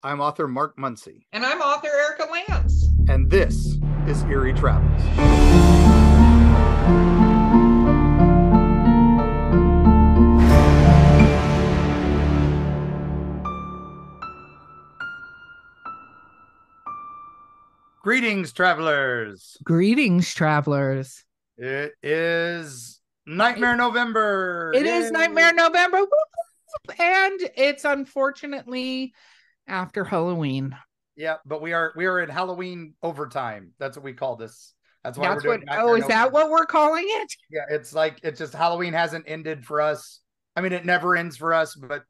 I'm author Mark Muncy. And I'm author Erika Lance. And this is Eerie Travels. Greetings, travelers. Greetings, travelers. It is Nightmare November. It is Nightmare November. And it's unfortunately after Halloween. Yeah, but we are in Halloween overtime. That's what we call this. That's why That's we're doing what. Oh, is November. that what we're calling it? Yeah, it's just Halloween hasn't ended for us. I mean, it never ends for us, but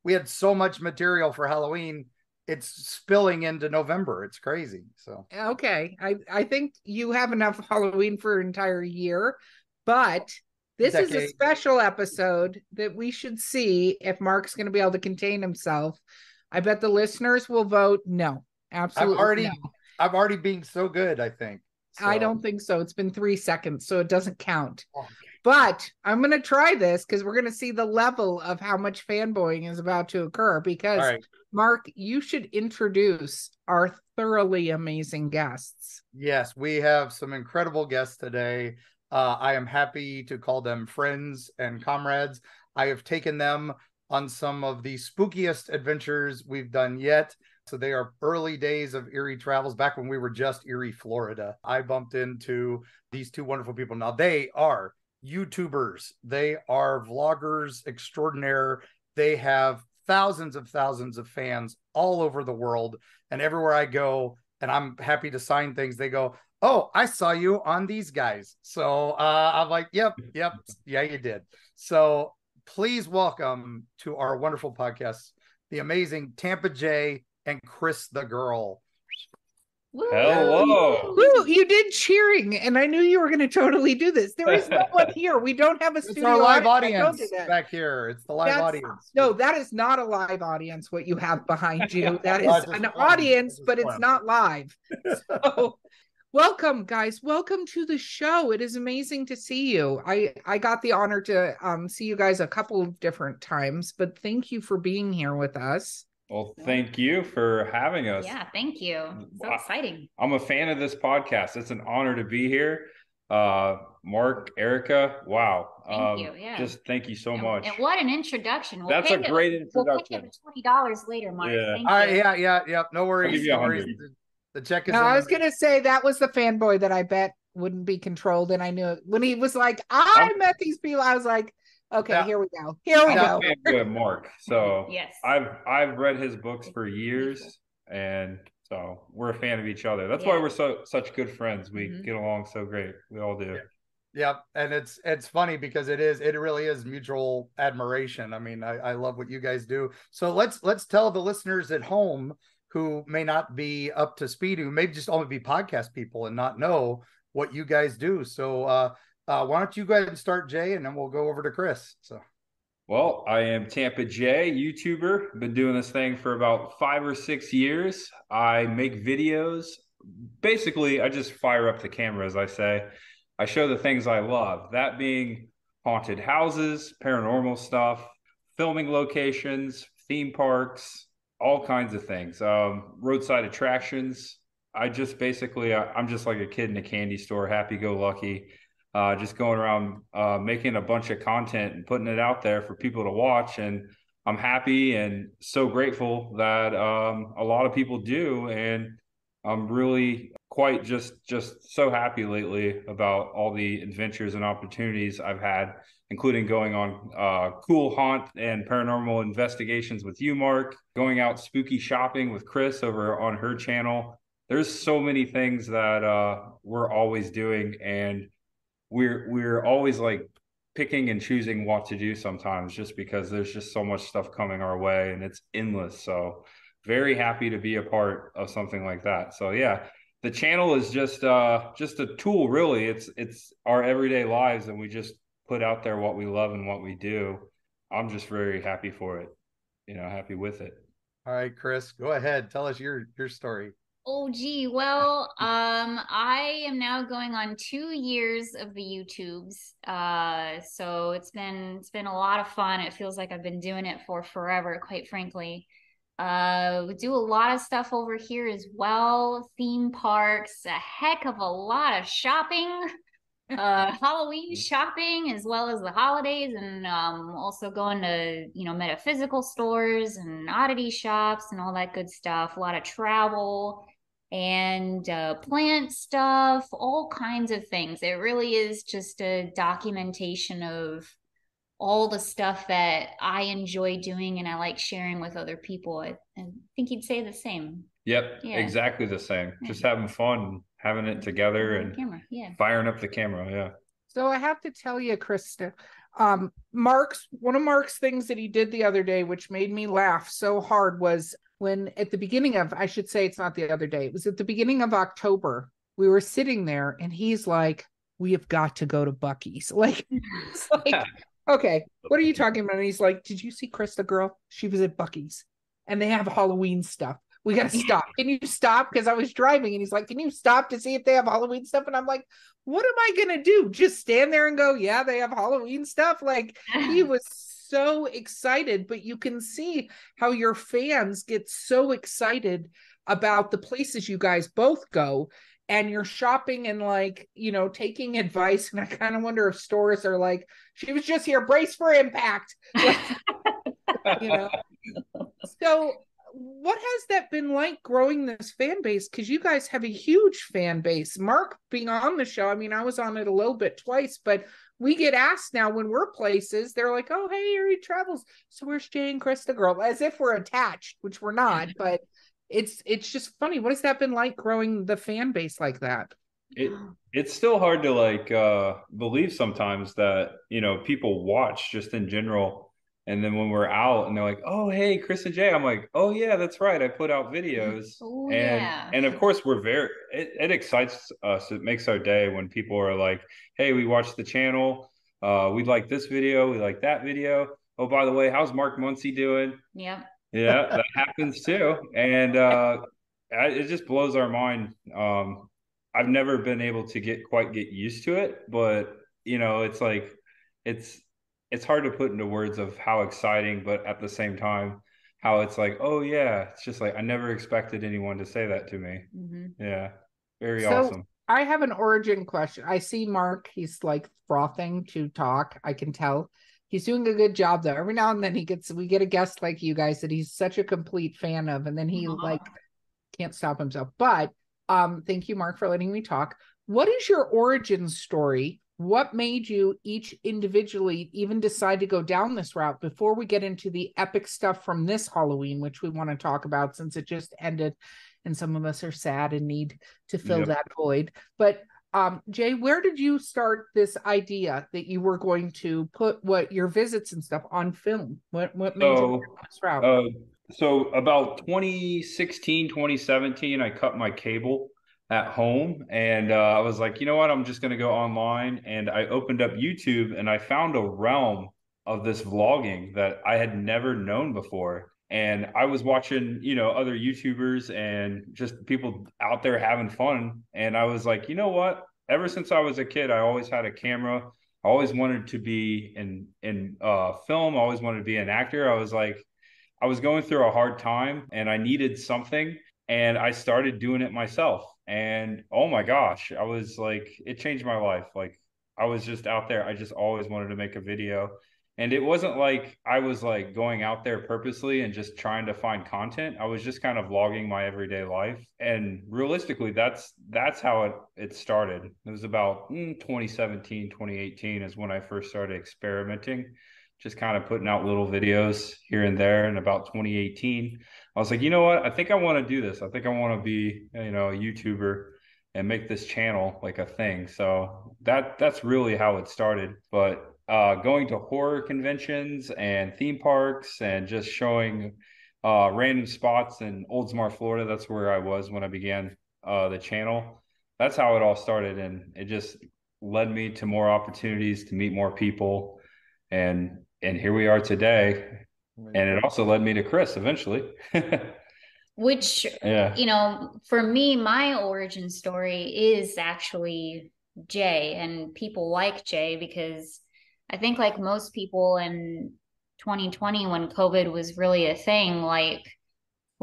we had so much material for Halloween. It's spilling into November. It's crazy. So okay, I think you have enough Halloween for an entire year, but this is a special episode that we should see if Mark's going to be able to contain himself. I bet the listeners will vote no. Absolutely, I'm already being so good, I think. So. I don't think so. It's been 3 seconds, so it doesn't count. Okay. But I'm going to try this because we're going to see the level of how much fanboying is about to occur. Because, Mark, you should introduce our thoroughly amazing guests. Yes, we have some incredible guests today. I am happy to call them friends and comrades. I have taken them on some of the spookiest adventures we've done yet. So they are early days of Eerie Travels, back when we were just Eerie, Florida. I bumped into these two wonderful people. Now, they are YouTubers. They are vloggers extraordinaire. They have thousands of fans all over the world. And everywhere I go, and I'm happy to sign things, they go, "Oh, I saw you on these guys." So I'm like, yep, yeah, you did. So please welcome to our wonderful podcast, the amazing Tampa J and Cris the Girl. Hello. Woo, you did cheering, and I knew you were going to totally do this. There is no one here. We don't have a studio. It's our live audience back here. It's the live audience. No, that is not a live audience, what you have behind you. That is an audience, but it's not live. So welcome, guys. Welcome to the show. It is amazing to see you. I got the honor to see you guys a couple of different times, but thank you for being here with us. Well, thank you for having us. Yeah, thank you. So exciting. I'm a fan of this podcast. It's an honor to be here. Mark, Erika, wow. Thank you. Yeah. Just thank you so much. And what an introduction. That's a great introduction. We'll pick up $20 later, Mark. Yeah. Thank you. Yeah. No worries. No worries. The check is. I was going to say that was the fanboy that I bet wouldn't be controlled. And I knew it. When he was like, I met these people, I was like, okay, here we go. Here we go. Good, Mark. So yes, I've read his books for years, and so we're a fan of each other. That's why we're such good friends. We get along so great. We all do. Yeah, and it's funny because it really is mutual admiration. I mean, I love what you guys do. So let's tell the listeners at home who may not be up to speed, who maybe just only be podcast people and not know what you guys do. So why don't you go ahead and start, Jay, and then we'll go over to Cris. So, well, I am Tampa J, YouTuber. Been doing this thing for about 5 or 6 years. I make videos. Basically, I just fire up the camera, as I say. I show the things I love, that being haunted houses, paranormal stuff, filming locations, theme parks, all kinds of things, roadside attractions. I'm just like a kid in a candy store, happy-go-lucky. Just going around making a bunch of content and putting it out there for people to watch. And I'm happy and so grateful that a lot of people do. And I'm really quite just so happy lately about all the adventures and opportunities I've had, including going on cool haunt and paranormal investigations with you, Mark, going out spooky shopping with Cris over on her channel. There's so many things that we're always doing, and we're always like picking and choosing what to do sometimes, just because there's just so much stuff coming our way and it's endless. So very happy to be a part of something like that. So yeah, the channel is just a tool, really. It's our everyday lives, and we just put out there what we love and what we do. I'm just very happy for it, happy with it. All right, Cris, go ahead. Tell us your story. Oh, gee. Well, I am now going on 2 years of the YouTubes. So it's been a lot of fun. It feels like I've been doing it for forever, quite frankly. We do a lot of stuff over here as well. Theme parks, a heck of a lot of shopping, Halloween shopping, as well as the holidays, and also going to, metaphysical stores and oddity shops and all that good stuff. A lot of travel and plant stuff, all kinds of things. It really is just a documentation of all the stuff that I enjoy doing and I like sharing with other people. I think you'd say the same. Yep, yeah. Exactly the same. Yeah. Just having fun, having it together, and firing up the camera. Yeah. So I have to tell you, Krista, one of Mark's things that he did the other day, which made me laugh so hard, was when at the beginning of, I should say it's not the other day, it was at the beginning of October, we were sitting there and he's like, we have got to go to Buc-ee's. Like, it's like, okay, what are you talking about? And he's like, did you see Krista, girl? She was at Buc-ee's and they have Halloween stuff. We got to stop. Can you stop? Because I was driving and he's like, can you stop to see if they have Halloween stuff? And I'm like, what am I going to do? Just stand there and go, yeah, they have Halloween stuff? Like, he was so excited, but you can see how your fans get so excited about the places you guys both go, and you're shopping and like, taking advice. And I kind of wonder if stores are like, she was just here, brace for impact. Like, So what has that been like growing this fan base? Because you guys have a huge fan base. Mark being on the show, I mean, I was on it a little bit twice, but we get asked now when we're places, they're like, oh, hey, Eerie travels. So where's Jay and Krista, girl? As if we're attached, which we're not, but it's just funny. What has that been like growing the fan base like that? It's still hard to believe sometimes that, people watch just in general. And then when we're out and they're like, oh, hey, Chris and Jay, I'm like, oh, yeah, that's right. I put out videos. Oh, and of course, it excites us. It makes our day when people are like, hey, we watched the channel. We like this video. We like that video. Oh, by the way, how's Mark Muncy doing? Yeah. Yeah, that happens too. And it just blows our mind. I've never been able to quite get used to it, but it's like, it's hard to put into words of how exciting, but at the same time, how it's like, oh yeah, it's just like, I never expected anyone to say that to me. Mm-hmm. Yeah. Very awesome. I have an origin question. I see Mark, he's like frothing to talk. I can tell he's doing a good job though. Every now and then we get a guest like you guys that he's such a complete fan of, and then he like can't stop himself. But thank you, Mark, for letting me talk. What is your origin story? What made you each individually even decide to go down this route before we get into the epic stuff from this Halloween, which we want to talk about since it just ended and some of us are sad and need to fill that void. But Jay, where did you start this idea that you were going to put your visits and stuff on film? What made you go this route? So about 2016, 2017, I cut my cable at home, and I was like, you know what, I'm just going to go online, and I opened up YouTube and I found a realm of this vlogging that I had never known before. And I was watching, other YouTubers and just people out there having fun. And I was like, you know what, ever since I was a kid, I always had a camera. I always wanted to be in film. I always wanted to be an actor. I was like, I was going through a hard time and I needed something, and I started doing it myself. And oh my gosh, I was like, it changed my life. Like, I was just out there. I just always wanted to make a video. And it wasn't like I was like going out there purposely and just trying to find content. I was just kind of vlogging my everyday life. And realistically, that's how it started. It was about 2017, 2018 is when I first started experimenting, just kind of putting out little videos here and there. And about 2018, I was like, you know what? I think I want to do this. I think I want to be, a YouTuber and make this channel like a thing. So that's really how it started. But going to horror conventions and theme parks and just showing random spots in Oldsmar, Florida, that's where I was when I began the channel. That's how it all started. And it just led me to more opportunities to meet more people. And here we are today. And it also led me to Cris eventually. Which, for me, my origin story is actually Jay and people like Jay, because I think like most people in 2020, when COVID was really a thing, like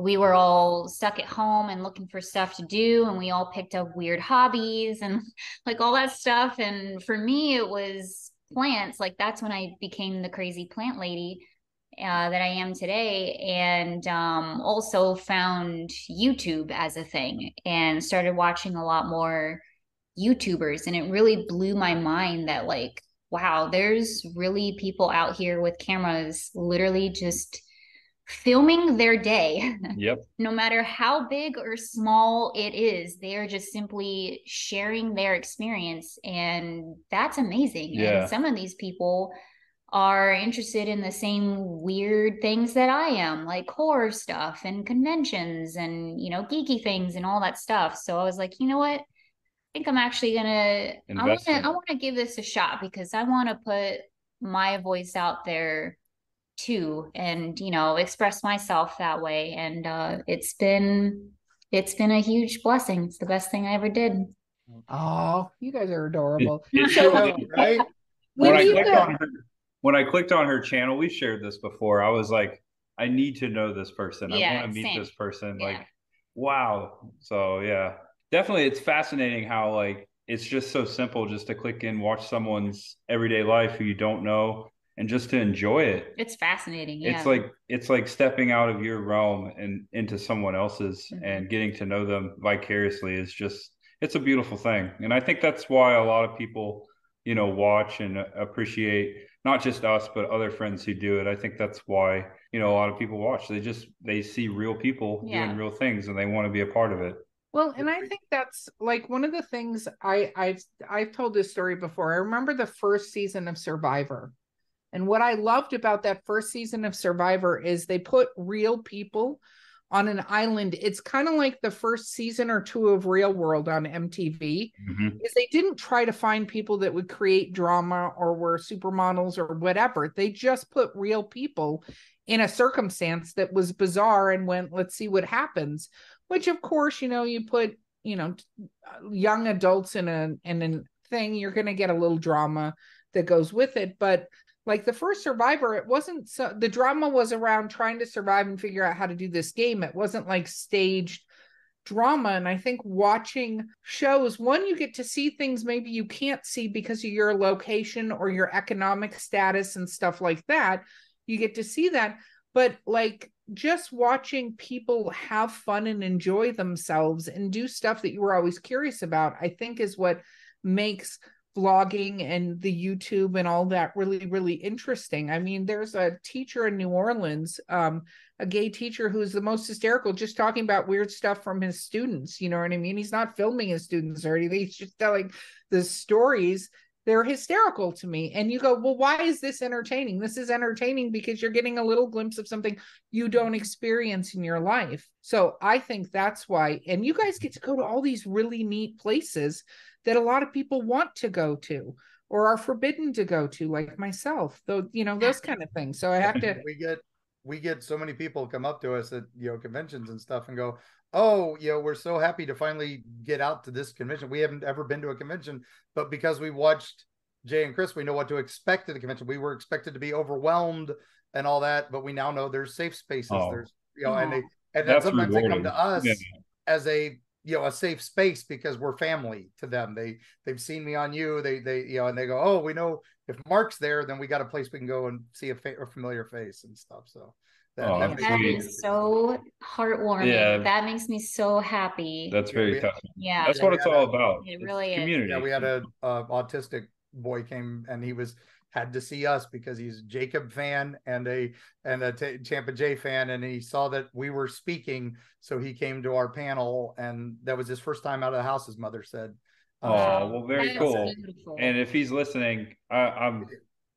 we were all stuck at home and looking for stuff to do, and we all picked up weird hobbies and like all that stuff. And for me, it was plants. Like that's when I became the crazy plant lady that I am today, and also found YouTube as a thing and started watching a lot more YouTubers. And it really blew my mind that, like, wow, there's really people out here with cameras literally just filming their day. Yep. No matter how big or small it is, they are just simply sharing their experience. And that's amazing. Yeah. And some of these people are interested in the same weird things that I am, like horror stuff and conventions and, you know, geeky things and all that stuff. So I was like, you know what? I think I'm actually gonna I want to give this a shot, because I want to put my voice out there too, and, you know, express myself that way. And it's been a huge blessing. It's the best thing I ever did. Oh, you guys are adorable. Right? When I clicked on her channel, we shared this before. I was like, I need to know this person. I want to meet this person. Yeah. Like, wow. So yeah, definitely. It's fascinating how, like, it's just so simple just to click in, watch someone's everyday life who you don't know, and just to enjoy it. It's fascinating. Yeah. It's like stepping out of your realm and into someone else's, and getting to know them vicariously is just, it's a beautiful thing. And I think that's why a lot of people, you know, watch and appreciate not just us, but other friends who do it. I think that's why, you know, a lot of people watch. They see real people doing real things, and they want to be a part of it. Well, and I think that's like one of the things I've told this story before. I remember the first season of Survivor. And what I loved about that first season of Survivor is they put real people on an island. It's kind of like the first season or two of Real World on MTV. Is they didn't try to find people that would create drama or were supermodels or whatever. They just put real people in a circumstance that was bizarre and went, let's see what happens. Which, of course, you know, you put, you know, young adults in a thing, you're going to get a little drama that goes with it. But like the first Survivor, it wasn't so, the drama was around trying to survive and figure out how to do this game. It wasn't like staged drama. And I think watching shows, one, you get to see things maybe you can't see because of your location or your economic status and stuff like that. You get to see that. But like just watching people have fun and enjoy themselves and do stuff that you were always curious about, I think is what makes vlogging and the YouTube and all that really, really interesting. I mean, there's a teacher in New Orleans, a gay teacher who's the most hysterical, just talking about weird stuff from his students. You know what I mean? He's not filming his students or anything. He's just telling the stories. They're hysterical to me. And you go, well, why is this entertaining? This is entertaining because you're getting a little glimpse of something you don't experience in your life. So I think that's why. And you guys get to go to all these really neat places that a lot of people want to go to or are forbidden to go to, like myself, though, you know, those kind of things. So I have to, we get so many people come up to us at, you know, conventions and stuff and go, oh, you know, we're so happy to finally get out to this convention. We haven't ever been to a convention, but because we watched Jay and Cris, we know what to expect at the convention. We were expected to be overwhelmed and all that, but we now know there's safe spaces. There's, you know, and then sometimes they come to us as a, you know, a safe space because we're family to them. They've seen me on you. They you know, and they go, oh, we know if Mark's there, then we got a place we can go and see a familiar face and stuff. So that is so heartwarming. Yeah, that makes me so happy. That's very touching. Yeah, that's what it's all about. It really is. Community. Yeah, we had a autistic boy came and he had to see us because he's a Jacob fan and a Tampa J fan, and he saw that we were speaking, so he came to our panel, and that was his first time out of the house, his mother said. Well, very cool. Beautiful. And if he's listening, I'm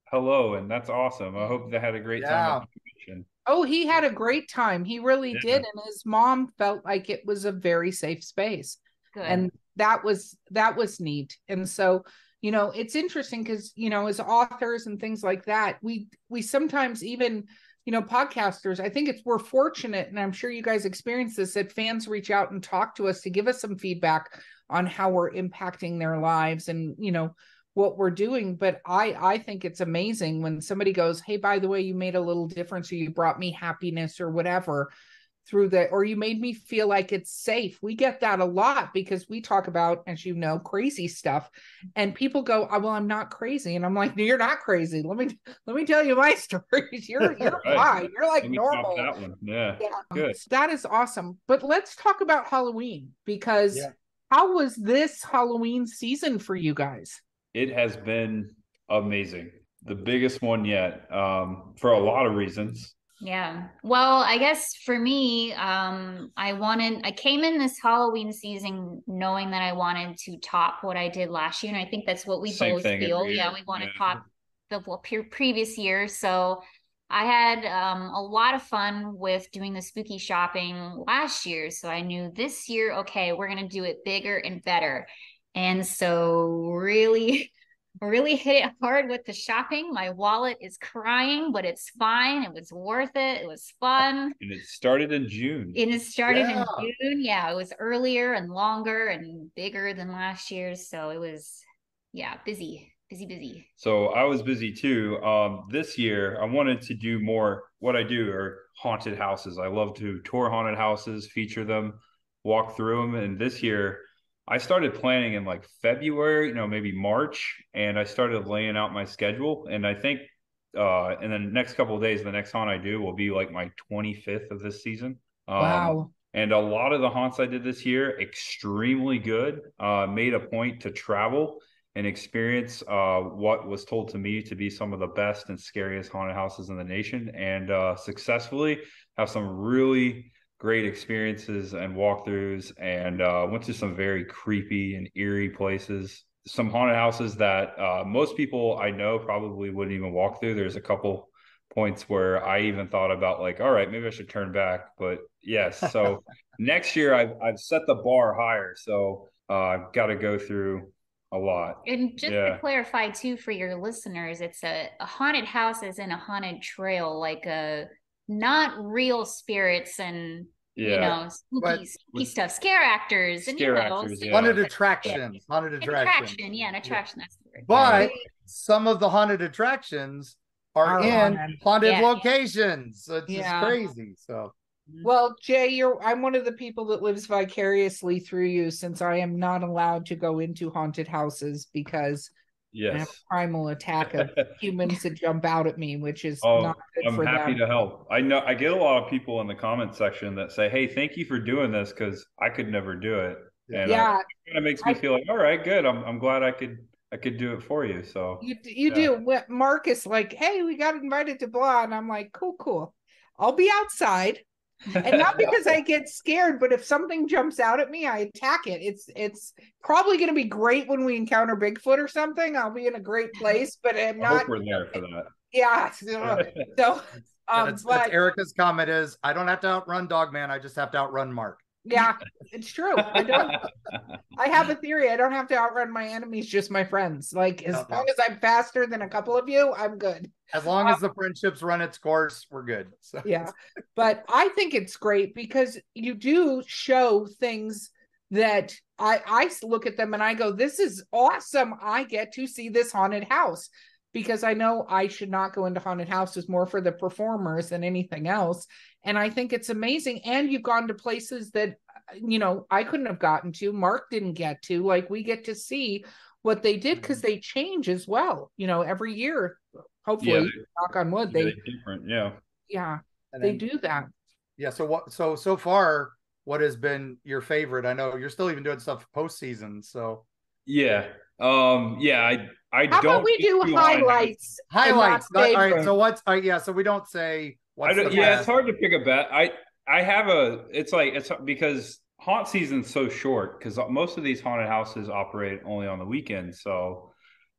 hello, and that's awesome. I hope they had a great time at the convention. Oh, he had a great time. He really did, and his mom felt like it was a very safe space. Good. And that was neat. And so, you know, it's interesting because, you know, as authors and things like that, we sometimes even, you know, podcasters, I think we're fortunate, and I'm sure you guys experience this, that fans reach out and talk to us to give us some feedback on how we're impacting their lives and, you know, what we're doing. But I think it's amazing when somebody goes, hey, by the way, you made a little difference, or you brought me happiness or whatever. through the, or you made me feel like it's safe. We get that a lot because we talk about, as you know, crazy stuff, and people go, oh, well, I'm not crazy. And I'm like, no, you're not crazy. Let me tell you my stories. You're Right. fine. You're like Let me normal. top that one. Yeah. Good. So that is awesome. But let's talk about Halloween, because how was this Halloween season for you guys? It has been amazing. The biggest one yet, for a lot of reasons. Yeah. Well, I guess for me, I came in this Halloween season knowing that I wanted to top what I did last year. And I think that's what we Same both thing feel. every Yeah, year. we want to top the previous year. So I had a lot of fun with doing the spooky shopping last year. So I knew this year, okay, we're going to do it bigger and better. And so really hit it hard with the shopping. My wallet is crying, but it's fine. It was worth it. It was fun. And it started in June. In June. Yeah, it was earlier and longer and bigger than last year's. So it was, busy. So I was busy too. This year I wanted to do more. What I do are haunted houses. I love to tour haunted houses, feature them, walk through them. And this year I started planning in like February, maybe March, and I started laying out my schedule. And I think in the next couple of days, the next haunt I do will be like my 25th of this season. Wow. And a lot of the haunts I did this year, extremely good. Made a point to travel and experience what was told to me to be some of the best and scariest haunted houses in the nation, and successfully have some really great experiences and walkthroughs, and went to some very creepy and eerie places. Some haunted houses that most people I know probably wouldn't even walk through. There's a couple points where I even thought about like, all right, maybe I should turn back. But yes, so next year I've set the bar higher. So I've got to go through a lot. And just to clarify too for your listeners, it's a haunted house is in a haunted trail, like not real spirits and spooky stuff, scare actors and haunted attractions. An attraction. That's the word. But some of the haunted attractions are in haunted locations. So it's just crazy. So well, Jay, I'm one of the people that lives vicariously through you, since I am not allowed to go into haunted houses because I have a primal attack of humans that jump out at me, which is not good for them. I'm happy to help. I know I get a lot of people in the comment section that say, "Hey, thank you for doing this because I could never do it." And it kind of makes me feel like, all right, good. I'm glad I could do it for you. So you do. Marcus like, hey, we got invited to blah, and I'm like, cool. I'll be outside. And not because I get scared, but if something jumps out at me, I attack it. It's probably going to be great when we encounter Bigfoot or something. I'll be in a great place, but I'm not. I hope we're there for that. Yeah. So, but Erika's comment is, I don't have to outrun Dogman. I just have to outrun Mark. Yeah, it's true. I have a theory. I don't have to outrun my enemies, just my friends. Like, as long as I'm faster than a couple of you, I'm good. As long as the friendships run its course, we're good. So. Yeah. But I think it's great because you do show things that I look at them and I go, this is awesome. I get to see this haunted house, because I know I should not go into haunted houses, more for the performers than anything else. And I think it's amazing. And you've gone to places that, I couldn't have gotten to, Mark didn't get to. Like, we get to see what they did because they change as well, every year. Hopefully, knock on wood, they different. Yeah, they do that. Yeah. So far, what has been your favorite? I know you're still even doing stuff postseason. So I How about we do highlights? Highlights. All right. So what's? So we don't say. It's hard to pick a bet. I have it's because haunt season's so short, because most of these haunted houses operate only on the weekends, so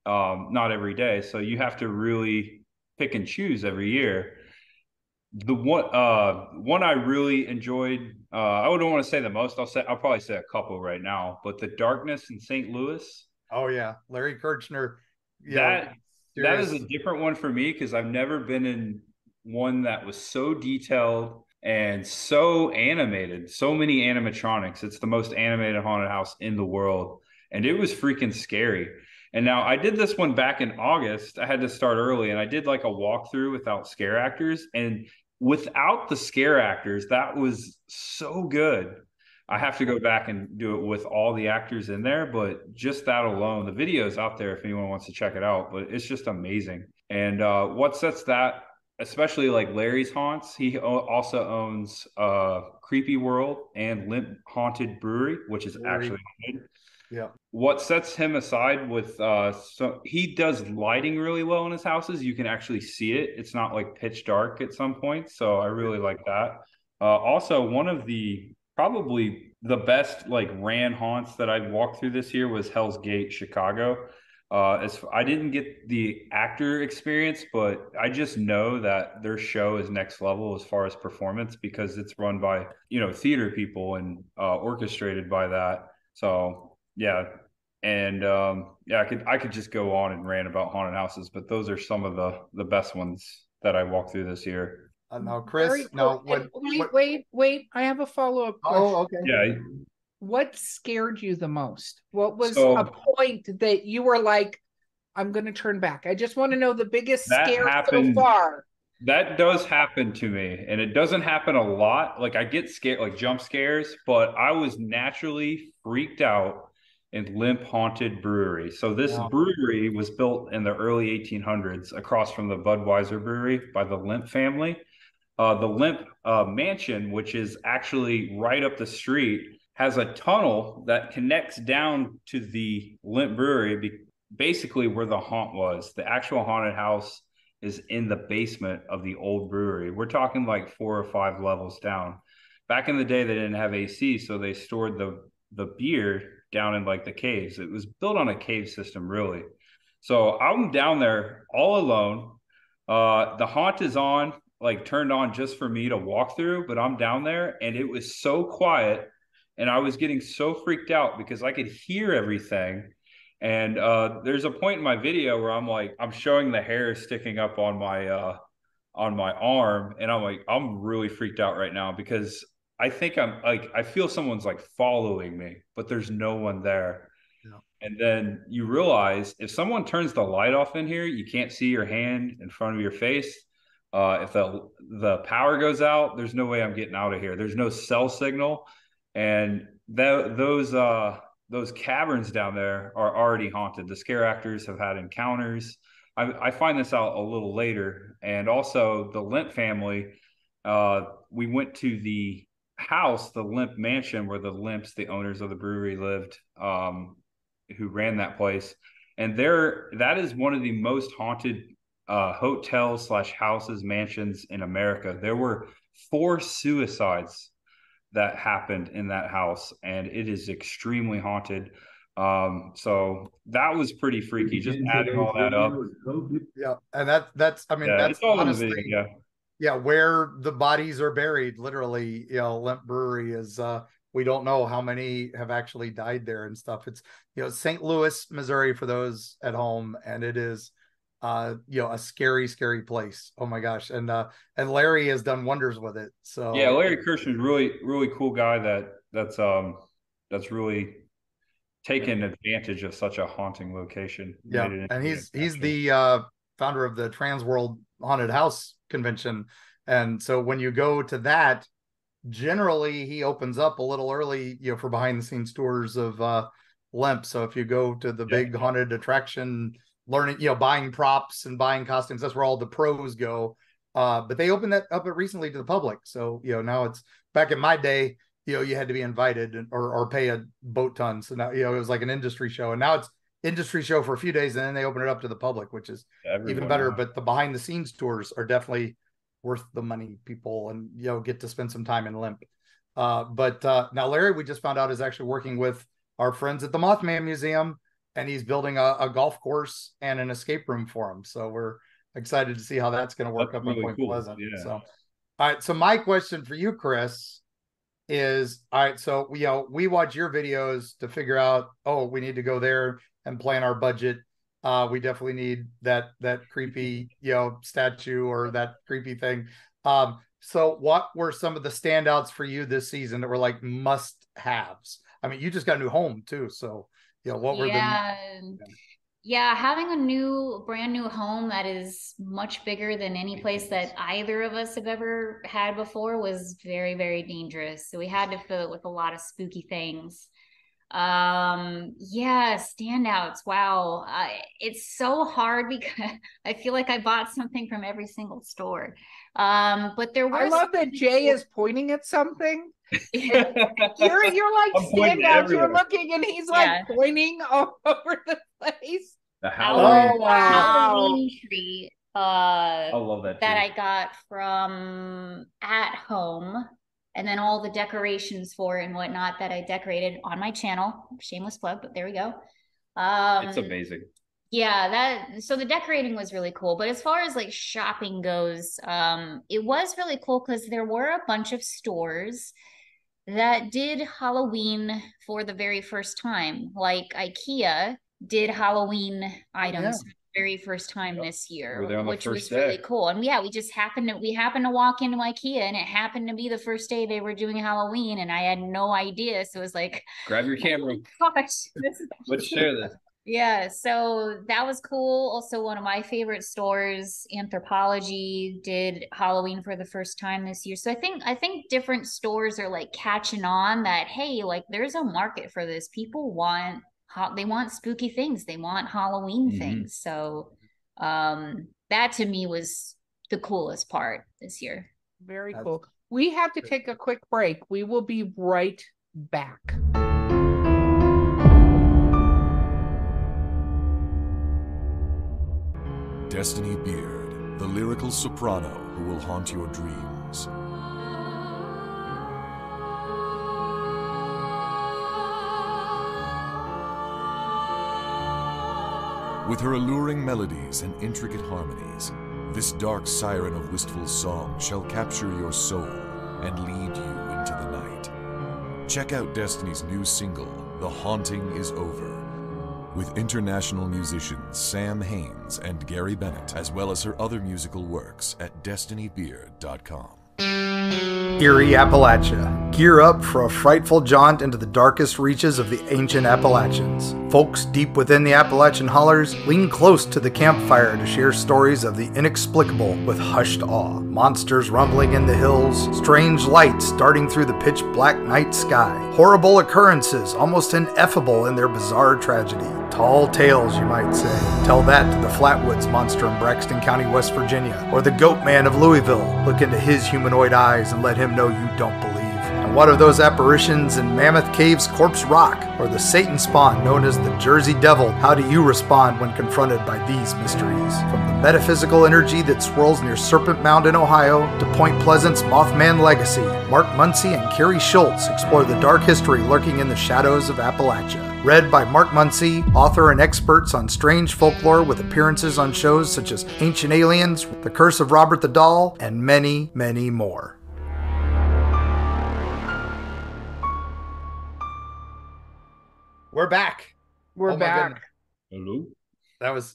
not every day. So you have to really pick and choose every year. The one I really enjoyed, I wouldn't want to say the most. I'll probably say a couple right now, but the Darkness in St. Louis. Oh yeah, Larry Kirchner. That is a different one for me, because I've never been in one that was so detailed and so animated, so many animatronics. It's the most animated haunted house in the world, and it was freaking scary. And now I did this one back in August. I had to start early, and I did like a walkthrough without scare actors, and without the scare actors, that was so good. I have to go back and do it with all the actors in there, but just that alone, the video is out there if anyone wants to check it out, but it's just amazing. And what sets that, especially like Larry's haunts, he also owns Creepy World and Limp Haunted Brewery, which is actually good. Yeah. What sets him aside with so he does lighting really well in his houses. You can actually see it. It's not like pitch dark at some point. So I really like that. Also, one of the probably the best like ran haunts that I walked through this year was Hell's Gate, Chicago. I didn't get the actor experience, but I just know that their show is next level as far as performance because it's run by, you know, theater people and orchestrated by that. So yeah. And yeah, I could just go on and rant about haunted houses, but those are some of the best ones that I walked through this year. Now, Chris, now wait. I have a follow-up question. Oh, okay. Yeah. What scared you the most? What was a point that you were like, I'm going to turn back? I just want to know the biggest scare so far. That does happen to me, and it doesn't happen a lot. Like I get scared, like jump scares, but I was naturally freaked out in Limp Haunted Brewery. So this brewery was built in the early 1800s across from the Budweiser Brewery by the Limp family. The Limp mansion, which is actually right up the street, has a tunnel that connects down to the Limp Brewery, basically where the haunt was. The actual haunted house is in the basement of the old brewery. We're talking like 4 or 5 levels down. Back in the day, they didn't have AC, so they stored the beer down in like the caves. It was built on a cave system, really. So I'm down there all alone. The haunt is on, like turned on just for me to walk through, but I'm down there and it was so quiet and I was getting so freaked out because I could hear everything. And there's a point in my video where I'm showing the hair sticking up on my arm, and I'm like, I'm really freaked out right now because I think I feel someone's like following me, but there's no one there. Yeah. And then you realize if someone turns the light off in here, you can't see your hand in front of your face. If the power goes out, there's no way I'm getting out of here. There's no cell signal, and those caverns down there are already haunted. The scare actors have had encounters. I find this out a little later. And also the Limp family, we went to the house, the Limp mansion, where the Limps, the owners of the brewery, lived, who ran that place. And that is one of the most haunted hotels / houses, mansions in America. There were 4 suicides that happened in that house, and it is extremely haunted. So that was pretty freaky, just adding all that up. Yeah. And that's that's all honestly, in the video. Yeah, where the bodies are buried, literally, you know, Limp Brewery is we don't know how many have actually died there and stuff. It's, you know, St. Louis, Missouri, for those at home, and it is you know, a scary place. Oh my gosh. And Larry has done wonders with it. So yeah, Larry Kirshner's really cool guy that's really taken advantage of such a haunting location. Yeah. And he's the founder of the Trans World Haunted House Convention. And so when you go to that, generally he opens up a little early, you know, for behind the scenes tours of Limp. So if you go to the big haunted attraction, learning, you know, buying props and buying costumes, that's where all the pros go. But they opened that up recently to the public. So, you know, now it's, back in my day, you know, you had to be invited or pay a boat ton. So now, you know, it was like an industry show, and now it's industry show for a few days, and then they open it up to the public, which is even better. But the behind the scenes tours are definitely worth the money, people, and, you know, get to spend some time in Limp. But now Larry, we just found out, is actually working with our friends at the Mothman Museum, and he's building a golf course and an escape room for them. So we're excited to see how that's going to work up in Point Pleasant. Yeah. So, all right. So my question for you, Chris, is, all right, so we watch your videos to figure out, oh, we need to go there and plan our budget. We definitely need that creepy, you know, statue or that creepy thing. So what were some of the standouts for you this season that were like must haves? I mean, you just got a new home too, so, you know, what were Yeah, having a brand new home that is much bigger than any place that either of us have ever had before was very, very dangerous. So we had to fill it with a lot of spooky things. Yeah, standouts. Wow. It's so hard because I feel like I bought something from every single store. But there were I love that Jay is pointing at something. You're like standouts. You're looking and he's like pointing all over the place. The Halloween, wow. Halloween tree I love that I got from at home, and then all the decorations for it and whatnot that I decorated on my channel. Shameless plug, but there we go. It's amazing. Yeah, so the decorating was really cool. But as far as like shopping goes, it was really cool because there were a bunch of stores that did Halloween for the very first time. Like IKEA did Halloween items for the very first time this year, which was really cool. And yeah, we happened to walk into IKEA, and it happened to be the first day they were doing Halloween, and I had no idea. So it was like, grab your camera. Oh gosh, Let's share this. Yeah, so that was cool. Also, one of my favorite stores, Anthropology, did Halloween for the first time this year. So I think different stores are like catching on that, hey, like there's a market for this. People want they want spooky things. They want Halloween things. So that to me was the coolest part this year. Very cool. We have to take a quick break. We will be right back. Destiny Beard, the lyrical soprano who will haunt your dreams. With her alluring melodies and intricate harmonies, this dark siren of wistful song shall capture your soul and lead you into the night. Check out Destiny's new single, The Haunting Is Over, with international musicians Sam Haines and Gary Bennett, as well as her other musical works at destinybeard.com. Eerie, Appalachia. Gear up for a frightful jaunt into the darkest reaches of the ancient Appalachians. Folks deep within the Appalachian hollers lean close to the campfire to share stories of the inexplicable with hushed awe. Monsters rumbling in the hills, strange lights darting through the pitch black night sky, horrible occurrences almost ineffable in their bizarre tragedy. Tall tales, you might say. Tell that to the Flatwoods monster in Braxton County, West Virginia, or the Goat Man of Louisville. Look into his humanoid eyes and let him know you don't believe. And what of those apparitions in Mammoth Cave's Corpse Rock, or the Satan spawn known as the Jersey Devil? How do you respond when confronted by these mysteries? From the metaphysical energy that swirls near Serpent Mound in Ohio to Point Pleasant's Mothman legacy, Mark Muncy and Carrie Schultz explore the dark history lurking in the shadows of Appalachia. Read by Mark Muncy, author and experts on strange folklore with appearances on shows such as Ancient Aliens, The Curse of Robert the Doll, and many, many more. We're back. We're back. Hello. That was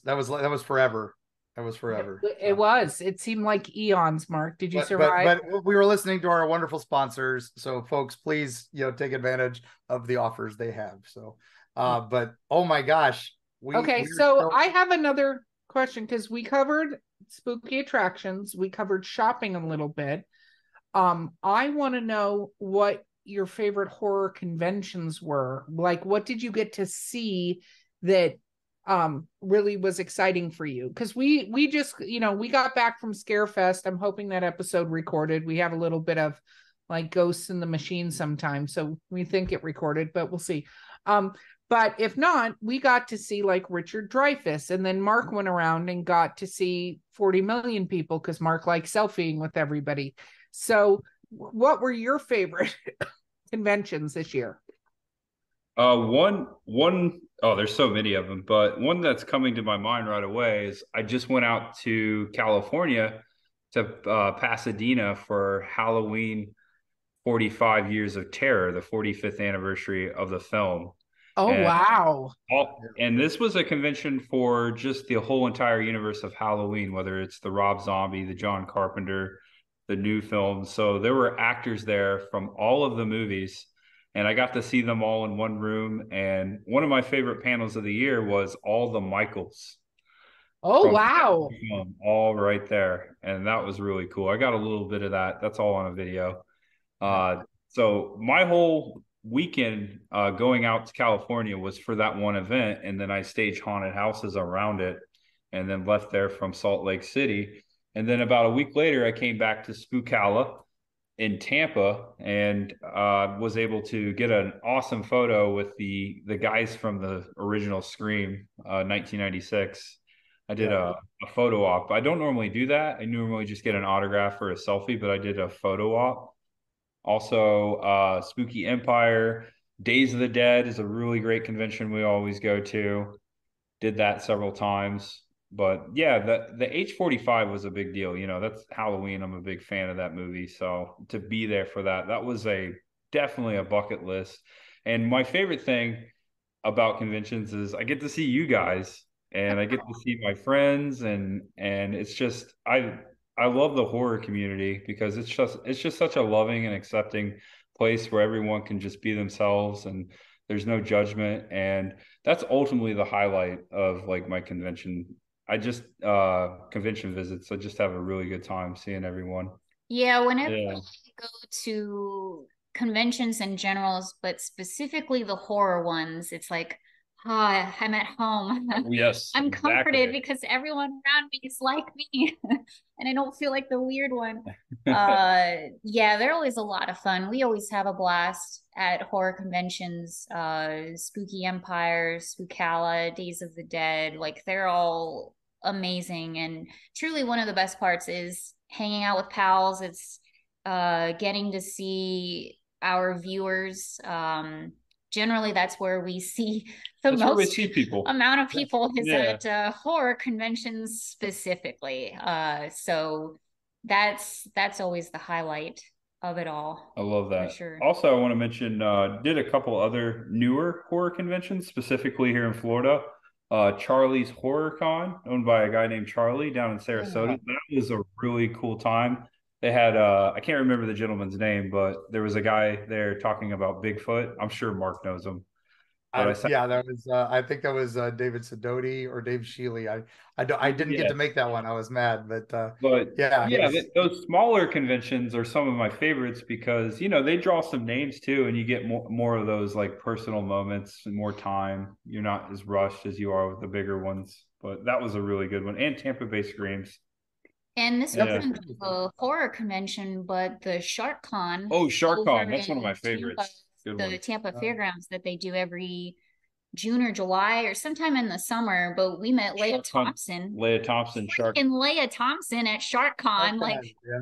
forever. That was forever. It was. It seemed like eons, Mark. Did you survive? But we were listening to our wonderful sponsors. So folks, please, take advantage of the offers they have. So but oh my gosh. I have another question because we covered spooky attractions. We covered shopping a little bit. I want to know what your favorite horror conventions were. Like, what did you get to see that really was exciting for you? Because we just we got back from Scarefest. I'm hoping that episode recorded. We have a little bit of like ghosts in the machine sometimes, so we think it recorded, but we'll see. But if not, we got to see like Richard Dreyfuss, and then Mark went around and got to see 40 million people because Mark likes selfieing with everybody. So what were your favorite conventions this year? There's so many of them, but one that's coming to my mind right away is I just went out to California to Pasadena for Halloween 45 Years of Terror, the 45th anniversary of the film. Wow. And this was a convention for just the whole entire universe of Halloween, whether it's the Rob Zombie, the John Carpenter, the new films. So there were actors there from all of the movies. and I got to see them all in one room. And one of my favorite panels of the year was all the Michaels. Oh, wow. All right there. And that was really cool. I got a little bit of that. That's all on a video. So my whole weekend going out to California was for that one event. And then I staged haunted houses around it and then left there from Salt Lake City. And then about a week later, I came back to Spookala in Tampa and was able to get an awesome photo with the guys from the original Scream, 1996. I did a photo op. I don't normally do that. I normally just get an autograph or a selfie, but I did a photo op. Also, Spooky Empire, Days of the Dead is a really great convention we always go to. Did that several times. But yeah, the H45 was a big deal. You know, that's Halloween. I'm a big fan of that movie. So to be there for that was definitely a bucket list. And my favorite thing about conventions is I get to see you guys and I get to see my friends and it's just I love the horror community because it's just such a loving and accepting place where everyone can just be themselves and there's no judgment, and that's ultimately the highlight of like my convention. Convention visits, I just have a really good time seeing everyone. Yeah, whenever I go to conventions in generals, but specifically the horror ones, it's like, I'm at home. Yes, I'm comforted because everyone around me is like me and I don't feel like the weird one. Yeah, they're always a lot of fun. We always have a blast at horror conventions. Spooky Empire, Spookala, Days of the Dead, like they're all amazing. And truly one of the best parts is hanging out with pals. It's getting to see our viewers. Generally that's where we see the most amount of people is at horror conventions specifically. So that's always the highlight of it all. I love that. For sure. Also, I want to mention did a couple other newer horror conventions specifically here in Florida. Charlie's Horror Con, owned by a guy named Charlie down in Sarasota. That was a really cool time. They had I can't remember the gentleman's name, but there was a guy there talking about Bigfoot. I'm sure Mark knows him. That was I think that was David Sidoti or Dave Shealy. I didn't get to make that one. I was mad, but those smaller conventions are some of my favorites because they draw some names too, and you get more of those like personal moments and more time. You're not as rushed as you are with the bigger ones. But that was a really good one, and Tampa Bay Screams. And this wasn't a horror convention, but the Shark Con. Oh, Shark Con. That's one of my favorites. The Tampa Fairgrounds that they do every June or July or sometime in the summer. But we met Leah Thompson. Leah Thompson, Shark. And Leah Thompson at Shark Con.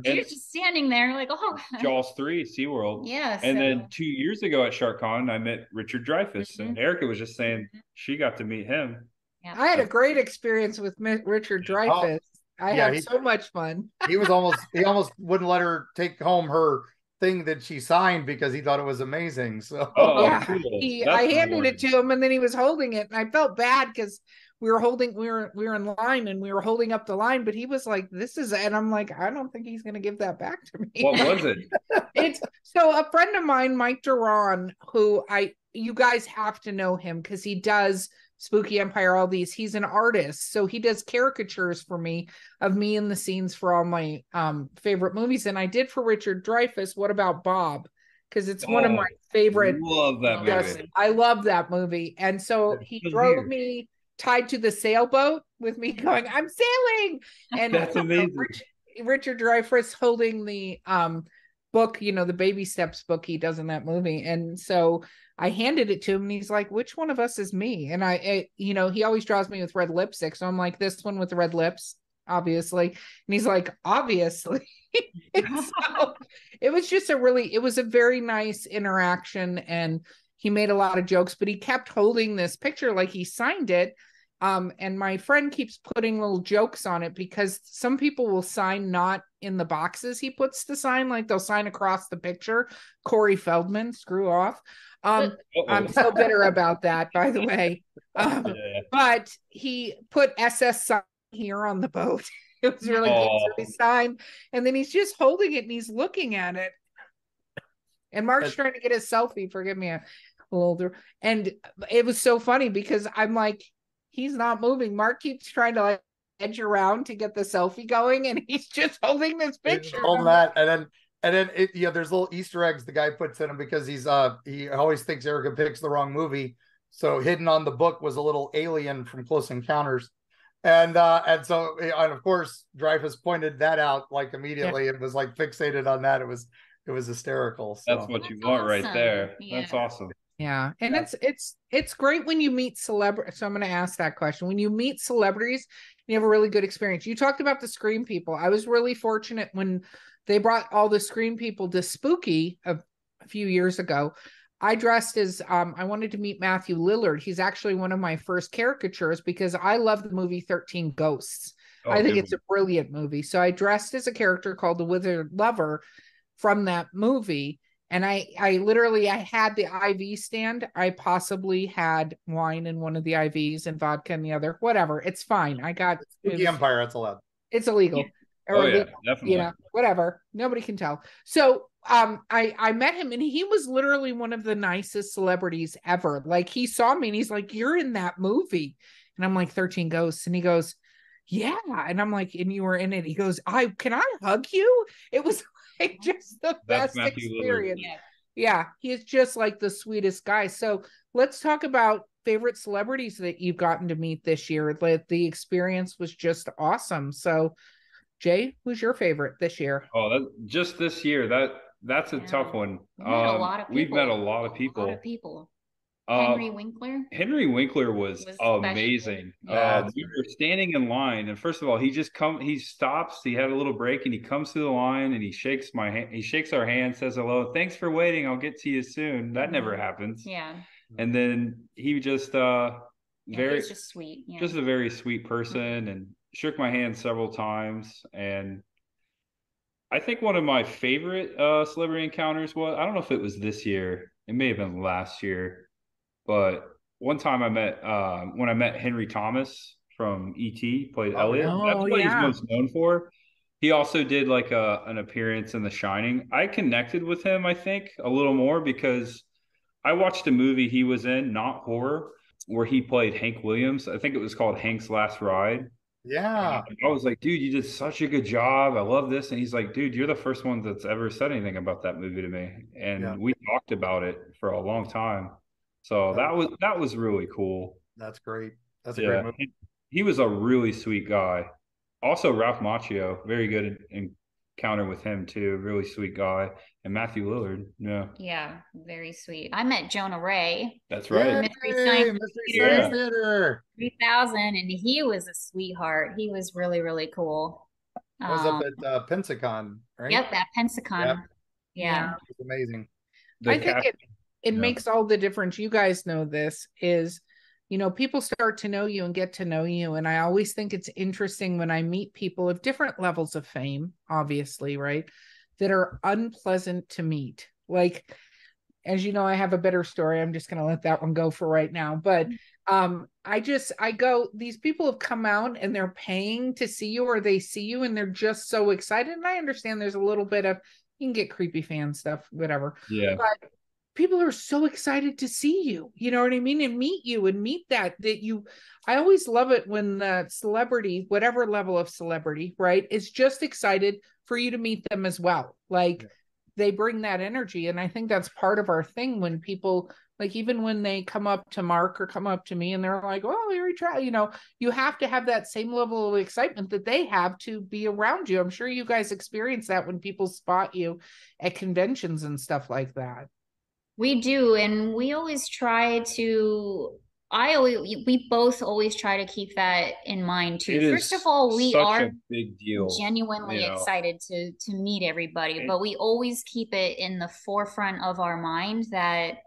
You're just standing there like, oh. Jaws 3, SeaWorld. Yeah. And then 2 years ago at Shark Con, I met Richard Dreyfuss. And Erika was just saying she got to meet him. Yeah. I had a great experience with Richard Dreyfuss. I had so much fun. he almost wouldn't let her take home her thing that she signed because he thought it was amazing. So cool. I handed it to him and then he was holding it and I felt bad because we were in line and we were holding up the line, but he was like, and I'm like, I don't think he's gonna give that back to me. What was it? It's so a friend of mine, Mike Duran, who you guys have to know him because he does Spooky Empire, all these. He's an artist, so he does caricatures for me of me in the scenes for all my favorite movies. And I did for Richard Dreyfuss, What About Bob? Because it's one of my favorite. Love that movie. I love that movie. And so he drove me tied to the sailboat with me going, I'm sailing. And that's amazing. Richard Dreyfuss holding the book, the Baby Steps book he does in that movie. And so I handed it to him and he's like, which one of us is me? And he always draws me with red lipstick. So I'm like, this one with the red lips, obviously. And he's like, obviously. So it was just it was a very nice interaction and he made a lot of jokes, but he kept holding this picture like he signed it. And my friend keeps putting little jokes on it because some people will sign not in the boxes he puts the sign, like they'll sign across the picture. Corey Feldman, screw off. I'm so bitter about that, by the way. But he put SS sign here on the boat. It was really cute. So he signed, and then he's just holding it and he's looking at it. And Mark's trying to get his selfie. Forgive me, a little older. And it was so funny because I'm like, he's not moving. Mark keeps trying to like edge around to get the selfie going, and he's just holding this picture. All that, and then it, there's little Easter eggs the guy puts in him because he always thinks Erika picks the wrong movie. So hidden on the book was a little alien from Close Encounters. And so of course Dreyfuss pointed that out like immediately and was like fixated on that. It was hysterical. So. That's what you want right there. Yeah. That's awesome. Yeah. And it's great when you meet celebrities. So I'm going to ask that question. When you meet celebrities, you have a really good experience. You talked about the Scream people. I was really fortunate when they brought all the Scream people to Spooky a few years ago. I dressed as, I wanted to meet Matthew Lillard. He's actually one of my first caricatures because I love the movie 13 Ghosts. I think it's a brilliant movie. So I dressed as a character called the Withered Lover from that movie. And I had the IV stand. I possibly had wine in one of the IVs and vodka in the other, whatever. It's fine. I got the Empire. It's allowed. It's illegal. Definitely. Whatever. Nobody can tell. So I met him and he was literally one of the nicest celebrities ever. Like he saw me and he's like, "You're in that movie." And I'm like, 13 Ghosts. And he goes, "Yeah." And I'm like, "And you were in it?" He goes, Can I hug you?" It was like just the best experience. Yeah. He is just like the sweetest guy. So let's talk about favorite celebrities that you've gotten to meet this year. The experience was just awesome. So Jay, who's your favorite this year? Just this year. That's a tough one. We've met a lot of people. Henry Winkler. Henry Winkler was amazing. We were standing in line, and first of all, he stops. He had a little break, and he comes to the line, and he shakes my hand. He shakes our hand, says hello. "Thanks for waiting. I'll get to you soon." That never happens. Yeah. And then he just he's just sweet. Yeah. Just a very sweet person, and shook my hand several times. And I think one of my favorite celebrity encounters was, I don't know if it was this year, it may have been last year, but one time when I met Henry Thomas from E.T., played Elliot. That's what he's most known for. He also did like an appearance in The Shining. I connected with him, I think, a little more because I watched a movie he was in, not horror, where he played Hank Williams. I think it was called Hank's Last Ride. Yeah. And I was like, "Dude, you did such a good job. I love this." And he's like, "Dude, you're the first one that's ever said anything about that movie to me." And we talked about it for a long time. So that was really cool. That's great. That's a great movie. He was a really sweet guy. Also, Ralph Macchio, very good encounter with him too. Really sweet guy. And Matthew Lillard. Yeah, very sweet. I met Jonah Ray. That's right. Mystery Science Theater 3000, and he was a sweetheart. He was really, really cool. I was up at Pensacon, right? Yep, at Pensacon. Yeah. It was amazing. I think it makes all the difference. You guys know this is, people start to know you and get to know you. And I always think it's interesting when I meet people of different levels of fame, obviously, right, that are unpleasant to meet. Like, as you know, I have a better story. I'm just going to let that one go for right now. But these people have come out and they're paying to see you, or they see you and they're just so excited. And I understand there's a little bit of, you can get creepy fan stuff, whatever. Yeah. But people are so excited to see you, you know what I mean? And meet you and meet that I always love it when the celebrity, whatever level of celebrity, right, is just excited for you to meet them as well. Like they bring that energy. And I think that's part of our thing when people, like, even when they come up to Mark or come up to me and they're like, "Oh, Eerie, you have to have that same level of excitement that they have to be around you." I'm sure you guys experience that when people spot you at conventions and stuff like that. We do, and we always try to. We both always try to keep that in mind too. First of all, we are a big deal. Genuinely excited to meet everybody, but we always keep it in the forefront of our mind that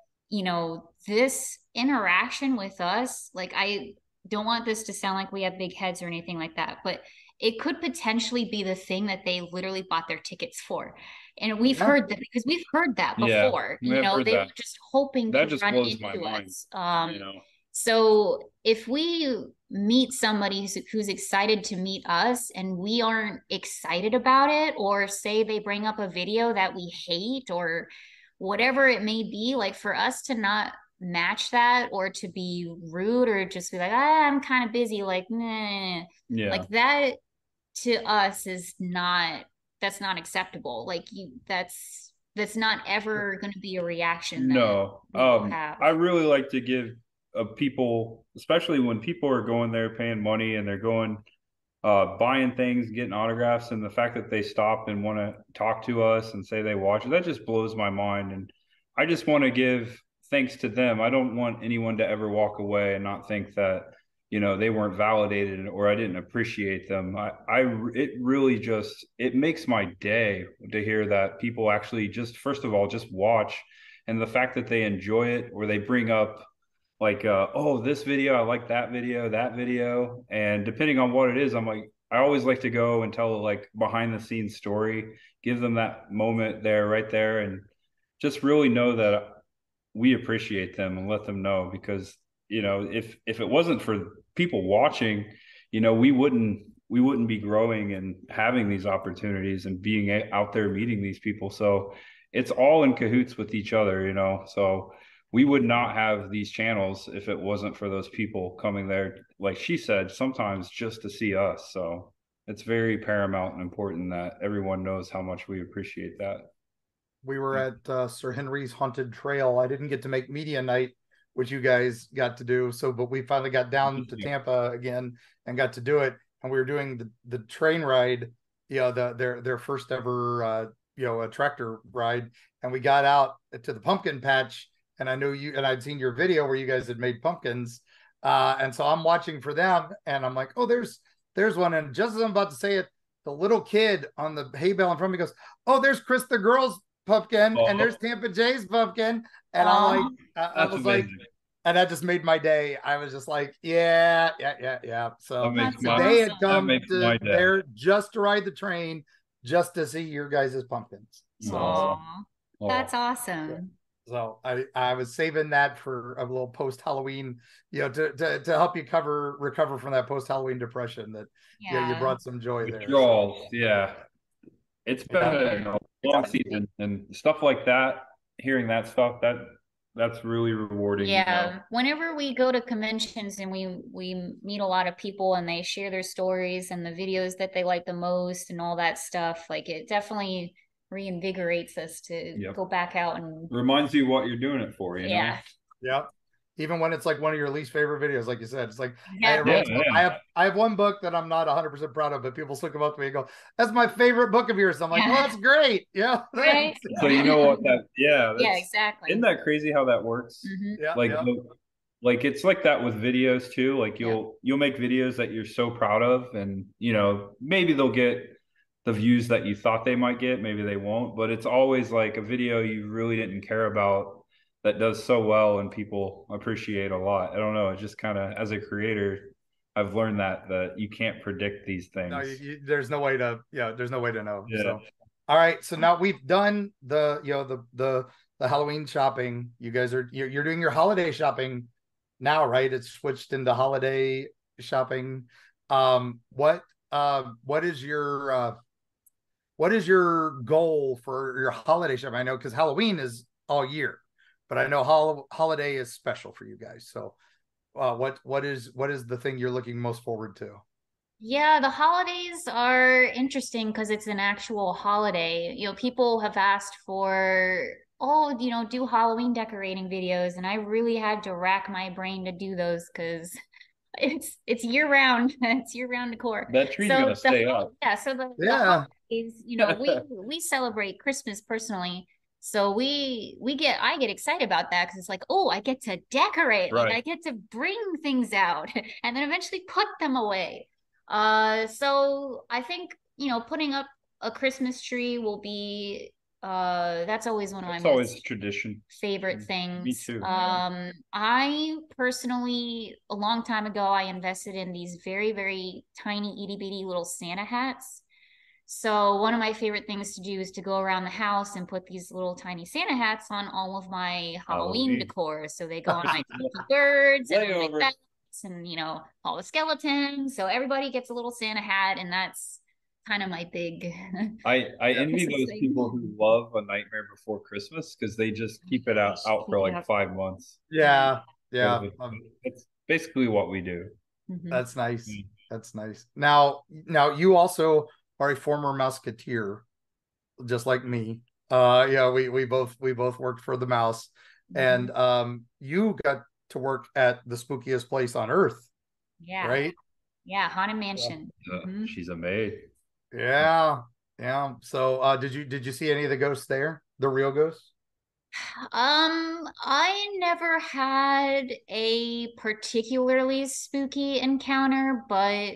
this interaction with us. Like, I don't want this to sound like we have big heads or anything like that, but it could potentially be the thing that they literally bought their tickets for. And we've heard that because we've heard that before. They were just hoping to run into us. So if we meet somebody who's excited to meet us and we aren't excited about it, or say they bring up a video that we hate or whatever it may be, like for us to not match that or to be rude or just be like, I'm kind of busy, like, nah, like that to us is not, that's not acceptable. Like that's not ever going to be a reaction that people have. I really like to give people, especially when people are going there paying money and they're going buying things, getting autographs, and the fact that they stop and want to talk to us and say they watch it, that just blows my mind. And I just want to give thanks to them. I don't want anyone to ever walk away and not think that, you know, they weren't validated or I didn't appreciate them. It really just, it makes my day to hear that people actually just, first of all, just watch, and the fact that they enjoy it, or they bring up like, oh, this video, I like that video. And depending on what it is, I'm like, I always like to go and tell like behind the scenes story, give them that moment there, right there. And just really know that we appreciate them and let them know, because, you know, if it wasn't for people watching, you know, we wouldn't be growing and having these opportunities and being out there meeting these people. So it's all in cahoots with each other, you know. So we would not have these channels if it wasn't for those people coming there, like she said, sometimes just to see us. So it's very paramount and important that everyone knows how much we appreciate that. We were at Sir Henry's Haunted Trail. I didn't get to make media night, which you guys got to do. So, but we finally got down to Tampa again and got to do it. And we were doing the train ride, you know, their first ever, you know, a tractor ride. And we got out to the pumpkin patch, and I knew you, and I'd seen your video where you guys had made pumpkins. And so I'm watching for them, and I'm like, oh, there's one. And just as I'm about to say it, the little kid on the hay bale in front of me goes, oh, there's Cris the girl's pumpkin, and there's Tampa Jay's pumpkin. And I'm like, I was amazing. Like, and that just made my day. I was just like, yeah. So they had come to there just to ride the train, just to see your guys' pumpkins. So that's awesome. So I was saving that for a little post Halloween, you know, to help you recover from that post Halloween depression that you brought some joy there. So. Yeah, it's been a long season and stuff like that. Hearing that stuff, that's really rewarding. Yeah, you know? Whenever we go to conventions and we meet a lot of people and they share their stories and the videos that they like the most and all that stuff, like it definitely reinvigorates us to go back out and reminds you what you're doing it for, you know? Yep. Even when it's like one of your least favorite videos, like you said, it's like I have one book that I'm not 100% proud of, but people still come up to me and go, "That's my favorite book of yours." So I'm like, "Well, that's great." Yeah. Right. So you know what that? Yeah. Exactly. Isn't that crazy how that works? Mm-hmm. Yeah. Like it's like that with videos too. Like you'll make videos that you're so proud of, and you know, maybe they'll get the views that you thought they might get, maybe they won't, but it's always like a video you really didn't care about that does so well and people appreciate a lot. I don't know. It's just kind of, as a creator, I've learned that you can't predict these things. No, there's no way to, there's no way to know. Yeah. So, all right. So now we've done the Halloween shopping. You guys you're doing your holiday shopping now, right? It's switched into holiday shopping. What is your goal for your holiday shopping? I know because Halloween is all year, but I know holiday is special for you guys. So what is the thing you're looking most forward to? Yeah, the holidays are interesting because it's an actual holiday. You know, people have asked for, do Halloween decorating videos, and I really had to rack my brain to do those because it's year round. It's year round decor. That tree's gonna stay up. Yeah. So the holidays, we celebrate Christmas personally. So I get excited about that because it's like, oh, I get to decorate, like I get to bring things out and then eventually put them away. So I think, putting up a Christmas tree will be, that's always one of my always tradition favorite things. Me too. I personally, a long time ago, I invested in these very, very tiny itty bitty little Santa hats. So one of my favorite things to do is to go around the house and put these little tiny Santa hats on all of my Halloween decor. So they go on my birds and like that, and all the skeletons. So everybody gets a little Santa hat, and that's kind of my big. I envy Christmas those thing. people who love A Nightmare Before Christmas because they just keep it out for like 5 months. Yeah. It's basically what we do. That's nice. That's nice. Now you also are a former Musketeer, just like me. Yeah, we both worked for the Mouse, and you got to work at the spookiest place on earth. Yeah. Right. Yeah, Haunted Mansion. She's a maid. Yeah. So did you see any of the ghosts there? The real ghosts? I never had a particularly spooky encounter, but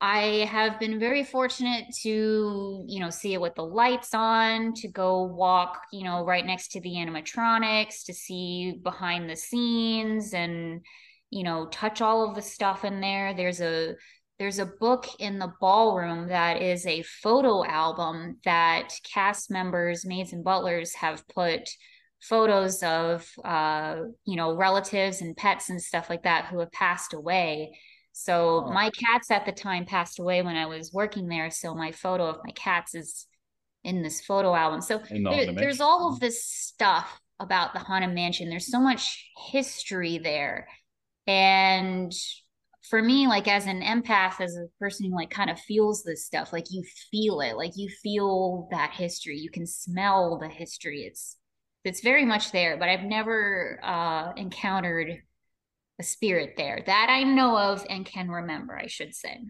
I have been very fortunate to, see it with the lights on, to go walk, right next to the animatronics, to see behind the scenes and, touch all of the stuff in there. There's a book in the ballroom that is a photo album that cast members, maids and butlers have put photos of, relatives and pets and stuff like that who have passed away. So my cats at the time passed away when I was working there. So my photo of my cats is in this photo album. So there's all of this stuff about the Haunted Mansion. There's so much history there. And for me, like as an empath, as a person who like kind of feels this stuff, like you feel it, like you feel that history. You can smell the history. It's very much there, but I've never encountered a spirit there that I know of and can remember, I should say.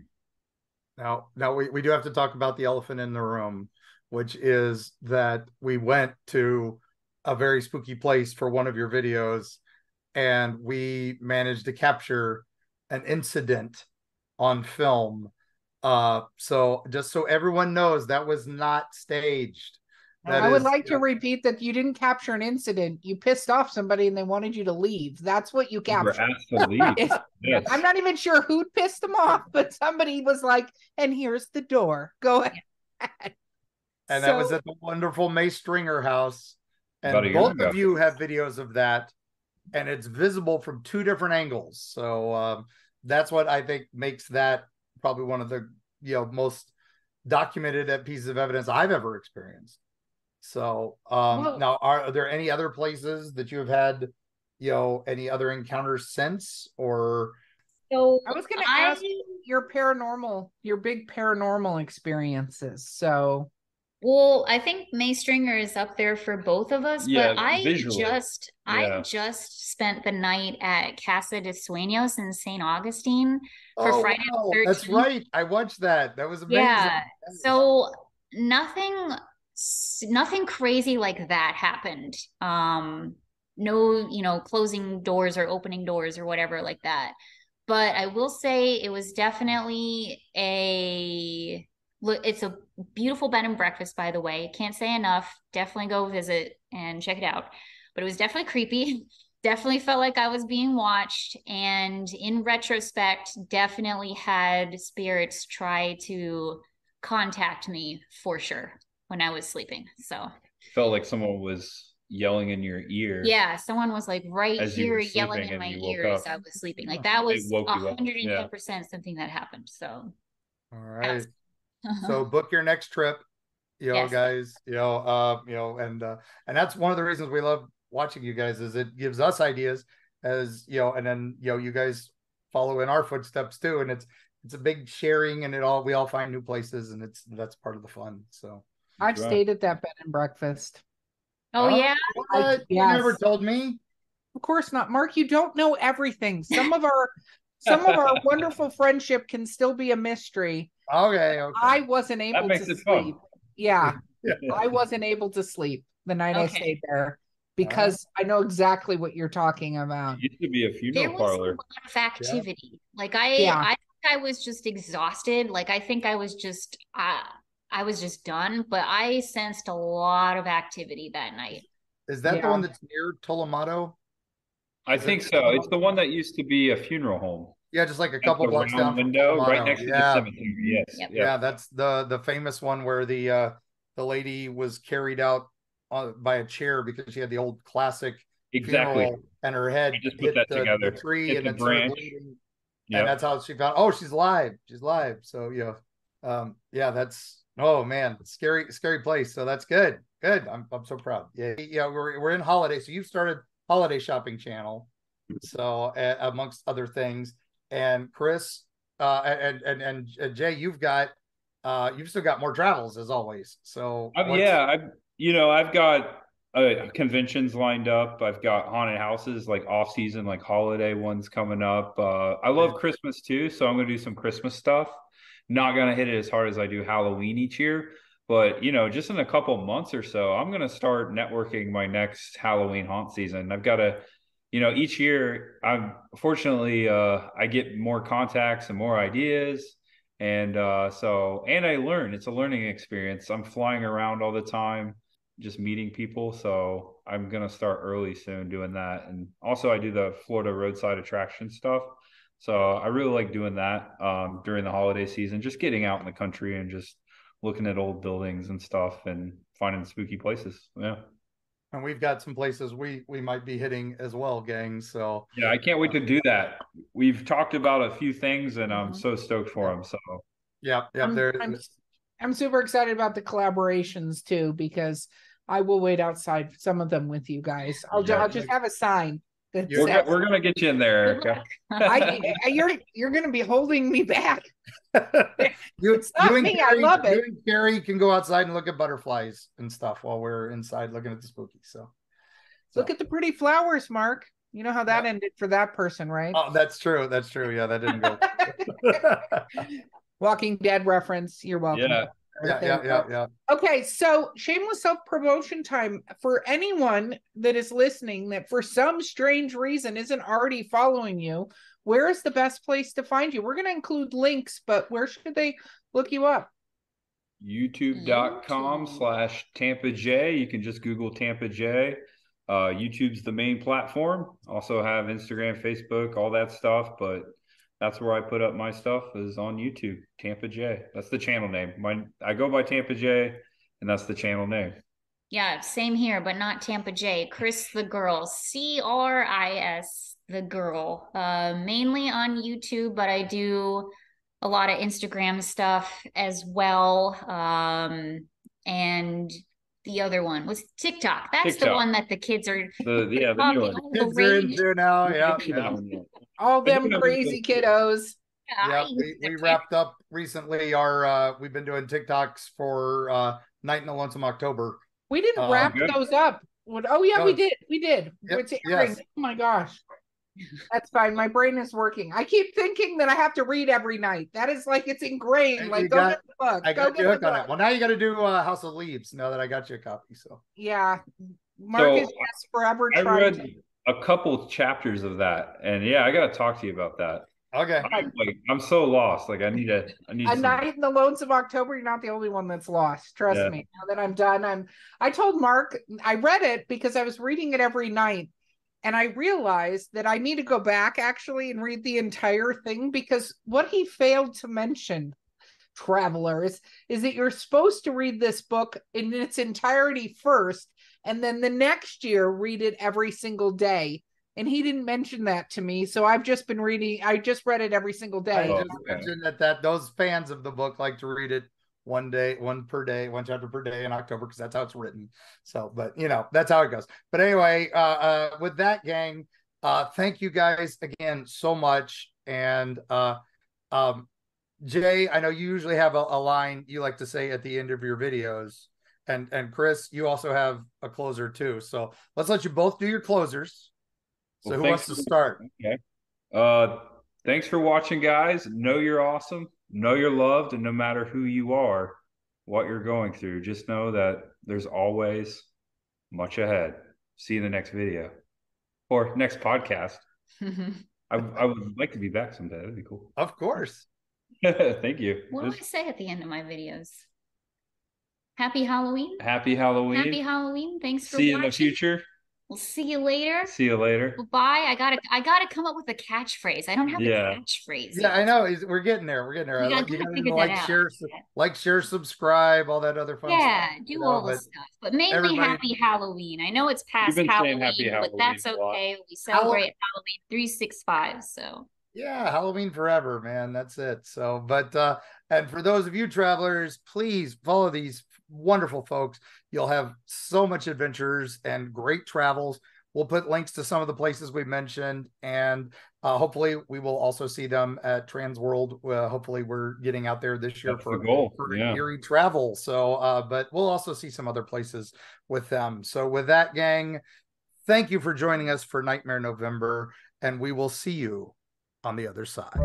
Now we do have to talk about the elephant in the room, which is that we went to a very spooky place for one of your videos, and we managed to capture an incident on film. So just so everyone knows, that was not staged. I would like to repeat that you didn't capture an incident. You pissed off somebody and they wanted you to leave. That's what you captured. We're asked to leave. Yes. I'm not even sure who pissed them off, but somebody was like, and here's the door. Go ahead. And that was at the wonderful May Stringer house. And both of you have videos of that. And it's visible from two different angles. So that's what I think makes that probably one of the most documented pieces of evidence I've ever experienced. So now, are there any other places that you have had, any other encounters since? Or so I was going to ask your big paranormal experiences. So, well, I think May Stringer is up there for both of us, but I just spent the night at Casa de Sueños in St. Augustine for Friday the 13th. That's right. I watched that. That was amazing. Yeah. So nothing crazy like that happened. No, closing doors or opening doors or whatever like that. But I will say it was definitely it's a beautiful bed and breakfast, by the way. Can't say enough. Definitely go visit and check it out. But it was definitely creepy. Definitely felt like I was being watched. And in retrospect, definitely had spirits try to contact me for sure when I was sleeping. So felt like someone was yelling in your ear. Yeah, someone was like right here yelling in my ear as I was sleeping. Like that was 110% something that happened. So all right. So book your next trip, guys, and that's one of the reasons we love watching you guys, is it gives us ideas as, and then, you guys follow in our footsteps too. And it's a big sharing, and we all find new places, and that's part of the fun. So I've stayed at that bed and breakfast. Oh yeah. You never told me. Of course not, Mark. You don't know everything. Some of our wonderful friendship can still be a mystery. Okay. I wasn't able to sleep. Yeah. I wasn't able to sleep the night I stayed there because I know exactly what you're talking about. It used to be a funeral parlor. There was a lot of activity. Yeah. Like I think I was just exhausted. Like I think I was just done, but I sensed a lot of activity that night. Is that the one that's near Tolomato? I think so. It's the one that used to be a funeral home. Yeah, just like a couple blocks down from window, right next to the cemetery. Yes. Yep. Yeah, that's the famous one where the lady was carried out by a chair because she had the old classic funeral, and her head just put that together. The tree and the branch. And that's how she found. Oh, she's alive. She's alive. So yeah. Yeah, that's, oh man, scary place. So that's good. I'm so proud. Yeah, we're in holiday. So you've started holiday shopping channel. So amongst other things, and Cris, and Jay, you've still got more travels as always. So I've got conventions lined up. I've got haunted houses, like off season, like holiday ones coming up. I love Christmas too, so I'm gonna do some Christmas stuff. Not gonna hit it as hard as I do Halloween each year, but just in a couple months or so, I'm gonna start networking my next Halloween haunt season. I've got to, each year I'm fortunately I get more contacts and more ideas. And and I learn. It's a learning experience. I'm flying around all the time, just meeting people. So I'm gonna start early soon doing that. And also I do the Florida roadside attraction stuff. So I really like doing that during the holiday season, just getting out in the country and just looking at old buildings and stuff and finding spooky places. Yeah. And we've got some places we might be hitting as well, gang. So yeah, I can't wait to do that. We've talked about a few things, and I'm so stoked for them. So yeah, I'm super excited about the collaborations too, because I will wait outside some of them with you guys. I'll just have a sign. We're gonna get you in there, Erika. You're gonna be holding me back. It's not me. I love it. You and Carrie can go outside and look at butterflies and stuff while we're inside looking at the spooky. So look at the pretty flowers, Mark. You know how that ended for that person, right? Oh, that's true. Yeah, that didn't go. Walking Dead reference. You're welcome. Yeah. Okay, so shameless self-promotion time for anyone that is listening that for some strange reason isn't already following you. Where is the best place to find you? We're going to include links, but where should they look you up? YouTube.com/Tampa J. You can just Google Tampa J. YouTube's the main platform. Also have Instagram, Facebook, all that stuff, but that's where I put up my stuff, is on YouTube, Tampa J. That's the channel name. I go by Tampa J, and that's the channel name. Yeah, same here, but not Tampa J. Cris the Girl, Cris the Girl. Mainly on YouTube, but I do a lot of Instagram stuff as well. And the other one was TikTok. That's TikTok. The one that the kids are the new one. Kids are into now. Yeah. All them crazy kiddos. Yeah, we wrapped up recently we've been doing TikToks for Night in the Lonesome October. We didn't wrap those up. Oh yeah, we did. Yep, it's airing. Yes. Oh my gosh. That's fine. My brain is working. I keep thinking that I have to read every night. That is like, it's ingrained. Like, go get the book. I got you hooked on it. Well, now you got to do House of Leaves now that I got you a copy. So yeah, Marcus has forever tried. I read a couple chapters of that, and yeah, I got to talk to you about that. Okay. I'm so lost. Like I need A Night in the Lonesome October. You're not the only one that's lost. Trust me. Now that I'm done, I told Mark, I read it because I was reading it every night. And I realized that I need to go back actually and read the entire thing, because what he failed to mention, travelers, is that you're supposed to read this book in its entirety first, and then the next year read it every single day. And he didn't mention that to me. So I've just been reading. I just read it every single day. I just mentioned that those fans of the book like to read it one chapter per day in October, because that's how it's written. So, but that's how it goes. But anyway, with that, gang, thank you guys again so much. And Jay, I know you usually have a line you like to say at the end of your videos, and Cris, you also have a closer too. So let's let you both do your closers. So who wants to start? Okay. Thanks for watching, guys. Know you're awesome. Know you're loved, and no matter who you are, what you're going through, just know that there's always much ahead. See you in the next video or next podcast. I would like to be back someday. That'd be cool. Of course. Thank you. What do I say at the end of my videos? Happy Halloween. Happy Halloween. Happy Halloween. Thanks for watching. See you in the future. We'll see you later. See you later. Bye. I gotta come up with a catchphrase. I don't have the catchphrase. Yeah, I know. We're getting there. You gotta share, subscribe, all that other fun stuff. Yeah, do all the stuff. But mainly Happy Halloween. I know it's past Halloween, but that's okay. We celebrate Halloween 365. So Yeah, Halloween forever, man. That's it. So, but and for those of you travelers, please follow these wonderful folks. You'll have so much adventures and great travels. We'll put links to some of the places we mentioned, and hopefully we will also see them at Trans World. Hopefully we're getting out there this year That's the goal. for Yeah. Eerie travel. So, but we'll also see some other places with them. So with that, gang, thank you for joining us for Nightmare November, and we will see you on the other side.